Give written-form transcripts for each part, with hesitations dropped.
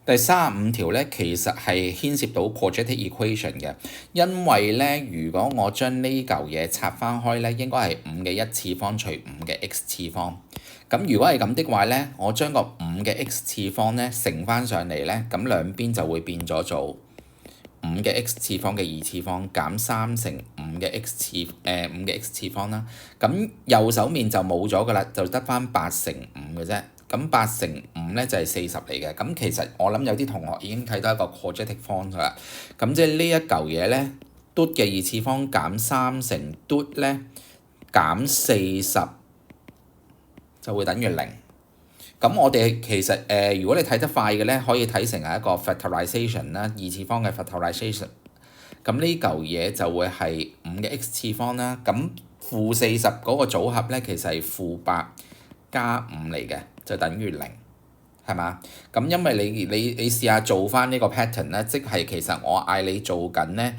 第35條咧，其實係牽涉到 quadratic equation 嘅，因為咧，如果我將呢嚿嘢拆翻開咧，應該係5嘅一次方除5嘅 x 次方。咁如果係咁的話咧，我將個5嘅 x 次方咧乘翻上嚟咧，咁兩邊就會變咗做5嘅 x 次方嘅2次方減3乘5嘅 x 次方啦。咁右手面就冇咗噶啦，就得翻8乘5嘅啫。咁8乘5咧就係40嚟嘅。咁其實我諗有啲同學已經睇到一個 quadratic form 㗎啦。咁即係呢一嚿嘢咧，嘟嘅2次方減3乘嘟咧減40就會等於0。咁我哋其實如果你睇得快嘅咧，可以睇成係一個 factorization 啦，2次方嘅 factorization。咁呢嚿嘢就會係5嘅 x 次方啦。咁負40嗰個組合咧，其實係負8加5嚟嘅，就等於0，係嘛？咁因為你試下做翻呢個 pattern 咧，即係其實我嗌你做緊咧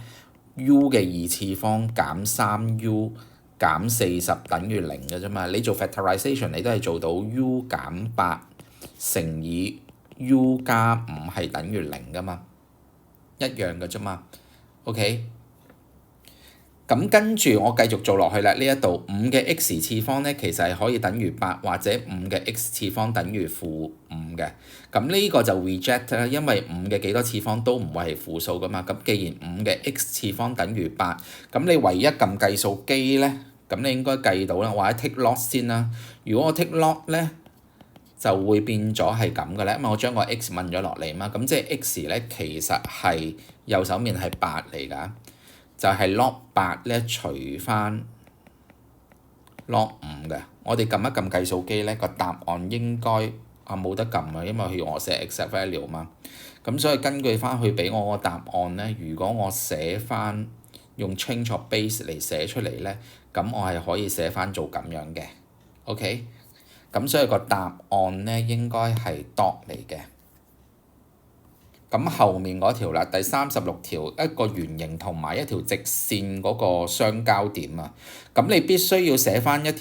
u 嘅2次方減3u減40等於0嘅啫嘛。你做 factorization 你都係做到 u 減8乘以 u 加5係等於0噶嘛，一樣嘅啫嘛。OK， 咁跟住我繼續做落去啦。呢一度5嘅 x 次方咧，其實係可以等於8，或者5嘅 x 次方等於負5嘅。咁呢個就 reject 啦，因為5嘅幾多次方都唔會係負數噶嘛。咁既然5嘅 x 次方等於8，咁你唯一撳計數機咧，咁你應該計到啦。或者 take log 先啦。如果我 take log 咧，就會變咗係咁嘅咧，因為我將個 x 問咗落嚟嘛。咁即係 x 咧，其實係右手面係8嚟㗎，就係 log 8咧除翻 log 5嘅。我哋撳一撳計數機咧，個答案應該冇得撳啊，因為佢要我寫 exact value 嘛。咁所以根據翻佢俾我個答案咧，如果我寫翻用 change of base 嚟寫出嚟咧，咁我係可以寫翻做咁樣嘅。OK， 咁所以個答案咧應該係 dot 嚟嘅。咁後面嗰條啦，第36條，一個圓形同埋一條直線嗰個相交點啊，咁你必須要寫翻一個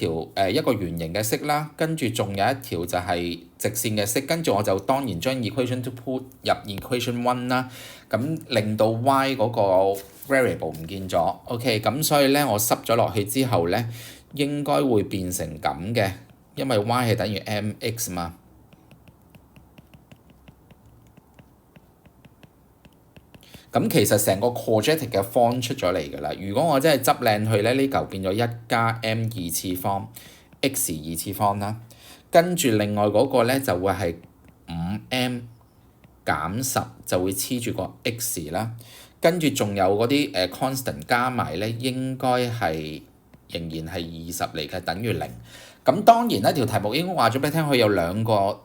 圓形嘅式啦，跟住仲有一條就係直線嘅式，跟住我就當然將 equation 2 put 入 equation 1啦，咁令到 y 嗰個 variable 唔見咗。OK， 咁所以咧我濕咗落去之後咧，應該會變成咁嘅，因為 y 係等於 mx 嘛。咁其實成個 quadratic 嘅 form 出咗嚟㗎啦。如果我真係執靚佢咧，呢嚿變咗1加 m 2次方 x 2次方啦。跟住另外嗰個咧就會係5m 減10就會黐住個 x 啦。跟住仲有嗰啲constant 加埋咧，應該係仍然係20嚟嘅，等於0。咁當然啦，條題目應該話咗俾你聽，佢有兩個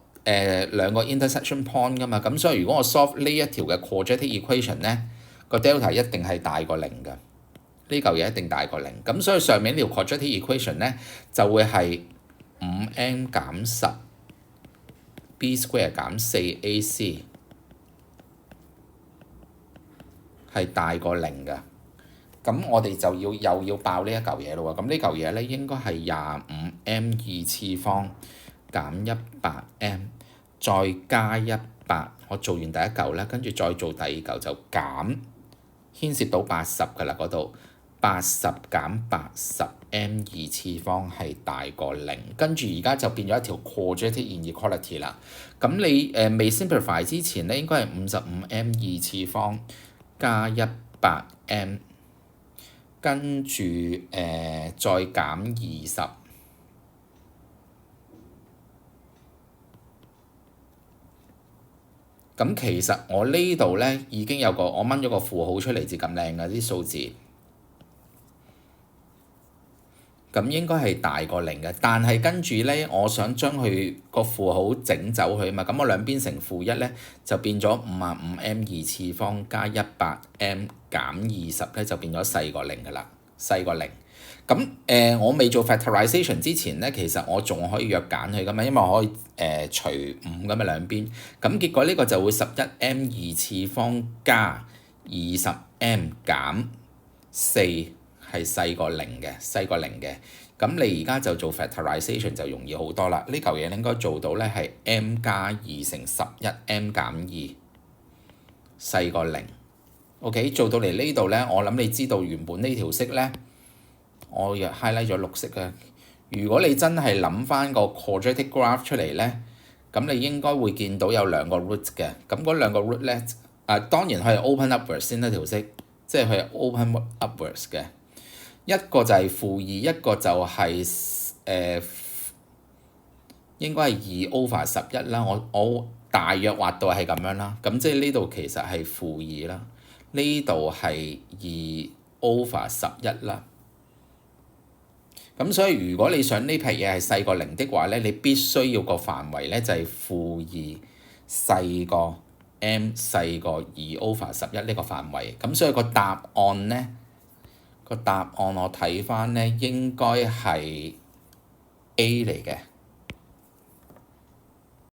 intersection point 㗎嘛。咁所以如果我 solve 呢一條嘅 quadratic equation 咧，個 delta 一定係大過0㗎。呢嚿嘢一定大過0。咁所以上面呢條 quadratic equation 咧就會係5m 減10 b square 減 4ac 係大過0㗎。咁我哋就又要爆呢一嚿嘢咯喎。咁呢嚿嘢咧應該係 25m 2次方減 100m 再加100。我做完第一嚿咧，跟住再做第二嚿就減，牽涉到80㗎啦。嗰度80減80m 2次方係大過0，跟住而家就變咗一條 quadratic inequality 啦。咁你未 simplify 之前咧，應該係55m 2次方加100m， 跟住再減20。咁其實我呢度咧已經有我掹咗個負號出嚟，至咁靚嘅啲數字。咁應該係大過0嘅，但係跟住咧，我想將佢個負號整走佢啊嘛。咁我兩邊乘負1咧，就變咗55m 2次方加 100m 減20咧，就變咗細過0㗎啦，細過0。咁我未做 factorization 之前咧，其實我仲可以約揀佢㗎嘛，因為我可以除5咁嘅兩邊。咁結果呢個就會 11m 2次方加 20m 減4。係細過0嘅，細過0嘅。咁你而家就做 factorization 就容易好多啦。呢嚿嘢應該做到咧係 m 加2乘11m 減2。細過0。OK， 做到嚟呢度呢，我諗你知道原本呢條式呢，我若 highlight 咗綠色嘅。如果你真係諗翻個 quadratic graph 出嚟呢，咁你應該會見到有兩個 root 嘅。咁嗰兩個 root 呢，當然佢係 open upwards 先啦條式，即係佢係 open upwards 嘅。一個就係負2，一個就係應該係2/11啦。我大約畫到係咁樣啦。咁即係呢度其實係負2啦，呢度係2/11啦。咁所以如果你想呢批嘢係細過0的話呢，你必須要個範圍呢就係負2細過 m 細過2/11呢個範圍。咁所以個答案呢，我睇翻呢應該係 A 嚟嘅。